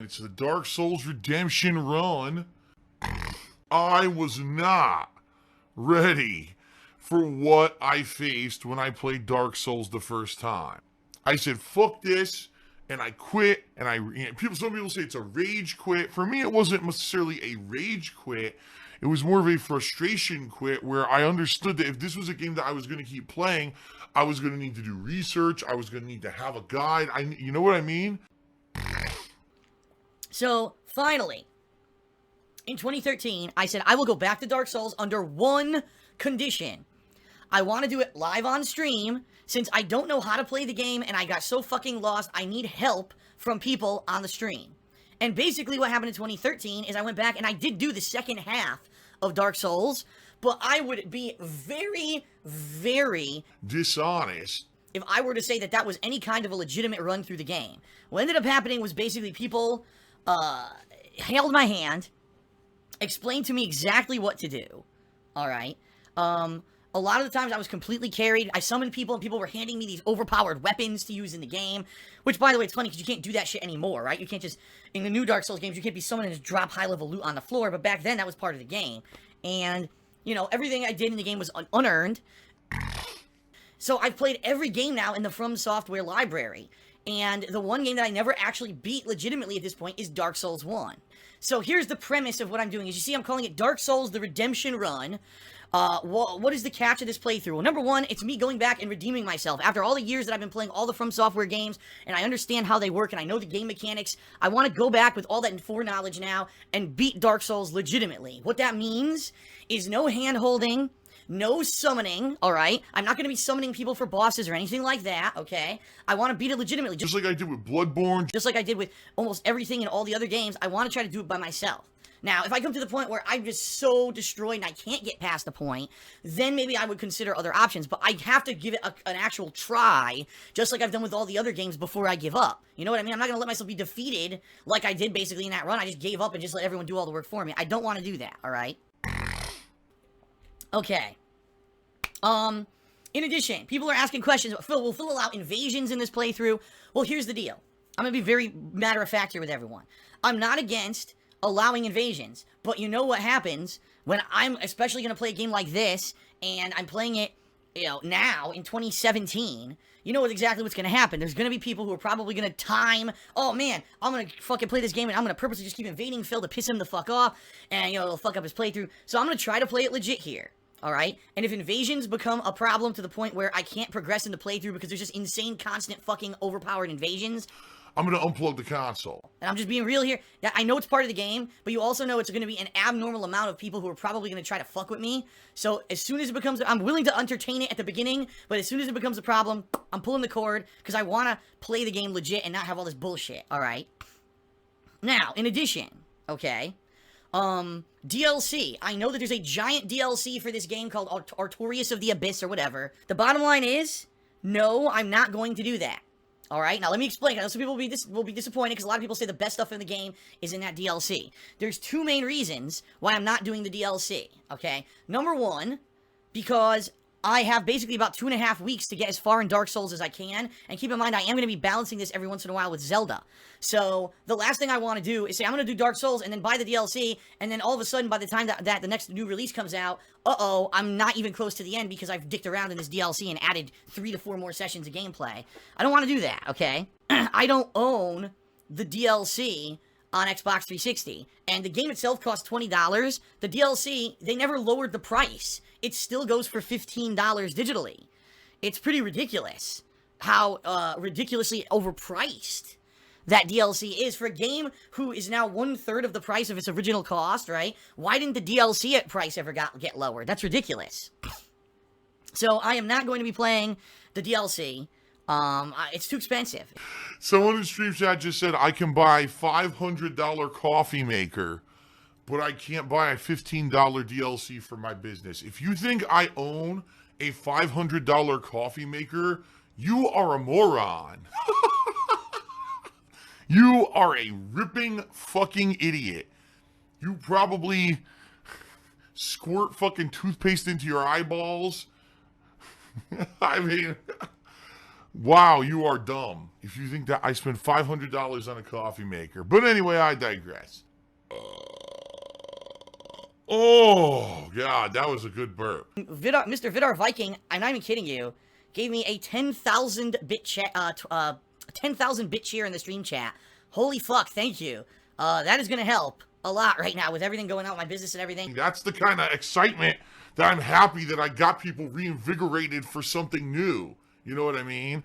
It's the Dark Souls Redemption run. I was not ready for what I faced when I played Dark Souls the first time. I said, fuck this, and I quit, and some people say it's a rage quit. For me, it wasn't necessarily a rage quit. It was more of a frustration quit where I understood that if this was a game that I was going to keep playing, I was going to need to do research. I was going to need to have a guide. You know what I mean? So, finally, in 2013, I said I will go back to Dark Souls under one condition. I want to do it live on stream, since I don't know how to play the game, and I got so fucking lost, I need help from people on the stream. And basically what happened in 2013 is I went back and I did do the second half of Dark Souls, but I would be very, very dishonest if I were to say that that was any kind of a legitimate run through the game. What ended up happening was basically people held my hand, explained to me exactly what to do, alright? A lot of the times I was completely carried. I summoned people and people were handing me these overpowered weapons to use in the game, which, by the way, it's funny because you can't do that shit anymore, right? You can't just, in the new Dark Souls games, you can't be summoned and just drop high-level loot on the floor, but back then that was part of the game. And, you know, everything I did in the game was unearned. So I've played every game now in the From Software library. And the one game that I never actually beat legitimately at this point is Dark Souls 1. So here's the premise of what I'm doing. As you see, I'm calling it Dark Souls The Redemption Run. What is the catch of this playthrough? Well, number one, it's me going back and redeeming myself. After all the years that I've been playing all the From Software games, and I understand how they work, and I know the game mechanics, I want to go back with all that foreknowledge now and beat Dark Souls legitimately. What that means is no hand-holding, no summoning, alright? I'm not going to be summoning people for bosses or anything like that, okay? I want to beat it legitimately. Just like I did with Bloodborne. Just like I did with almost everything in all the other games, I want to try to do it by myself. Now, if I come to the point where I'm just so destroyed and I can't get past the point, then maybe I would consider other options. But I have to give it an actual try, just like I've done with all the other games before I give up. You know what I mean? I'm not going to let myself be defeated like I did basically in that run. I just gave up and just let everyone do all the work for me. I don't want to do that, alright? Okay. In addition, people are asking questions. Phil, will Phil allow invasions in this playthrough? Well, here's the deal. I'm going to be very matter-of-fact here with everyone. I'm not against allowing invasions, but you know what happens when I'm especially going to play a game like this, and I'm playing it, you know, now, in 2017, you know exactly what's going to happen. There's going to be people who are probably going to time, oh man, I'm going to fucking play this game, and I'm going to purposely just keep invading Phil to piss him the fuck off, and, you know, it'll fuck up his playthrough, so I'm going to try to play it legit here. Alright? And if invasions become a problem to the point where I can't progress in the playthrough because there's just insane, constant, fucking overpowered invasions, I'm gonna unplug the console. and I'm just being real here. Yeah, I know it's part of the game, but you also know it's gonna be an abnormal amount of people who are probably gonna try to fuck with me. So as soon as it becomes, I'm willing to entertain it at the beginning, but as soon as it becomes a problem, I'm pulling the cord, because I wanna play the game legit and not have all this bullshit, alright? Now, in addition, okay, DLC. I know that there's a giant DLC for this game called Artorias of the Abyss or whatever. The bottom line is, no, I'm not going to do that. Alright, now let me explain. I know some people will be disappointed because a lot of people say the best stuff in the game is in that DLC. There's two main reasons why I'm not doing the DLC, okay? Number one, because I have basically about 2.5 weeks to get as far in Dark Souls as I can, and keep in mind I am going to be balancing this every once in a while with Zelda. So, the last thing I want to do is say I'm going to do Dark Souls and then buy the DLC, and then all of a sudden by the time that the next new release comes out, uh-oh, I'm not even close to the end because I've dicked around in this DLC and added 3 to 4 more sessions of gameplay. I don't want to do that, okay? I don't own the DLC on Xbox 360, and the game itself costs $20. The DLC, they never lowered the price. It still goes for $15 digitally. It's pretty ridiculous how ridiculously overpriced that DLC is for a game who is now 1/3 of the price of its original cost, right? Why didn't the DLC price ever get lowered? That's ridiculous. So I am not going to be playing the DLC. It's too expensive. Someone in Stream Chat just said I can buy $500 coffee maker, but I can't buy a $15 DLC for my business. If you think I own a $500 coffee maker, you are a moron. You are a ripping fucking idiot. You probably squirt fucking toothpaste into your eyeballs. I mean, Wow, you are dumb if you think that I spent $500 on a coffee maker. But anyway, I digress. Oh, God, that was a good burp. Mr. Vidar Viking, I'm not even kidding you, gave me a 10,000 bit 10,000 bit cheer in the stream chat. Holy fuck, thank you. That is gonna help a lot right now with everything going on with my business and everything. That's the kind of excitement that I'm happy that I got people reinvigorated for something new. You know what I mean?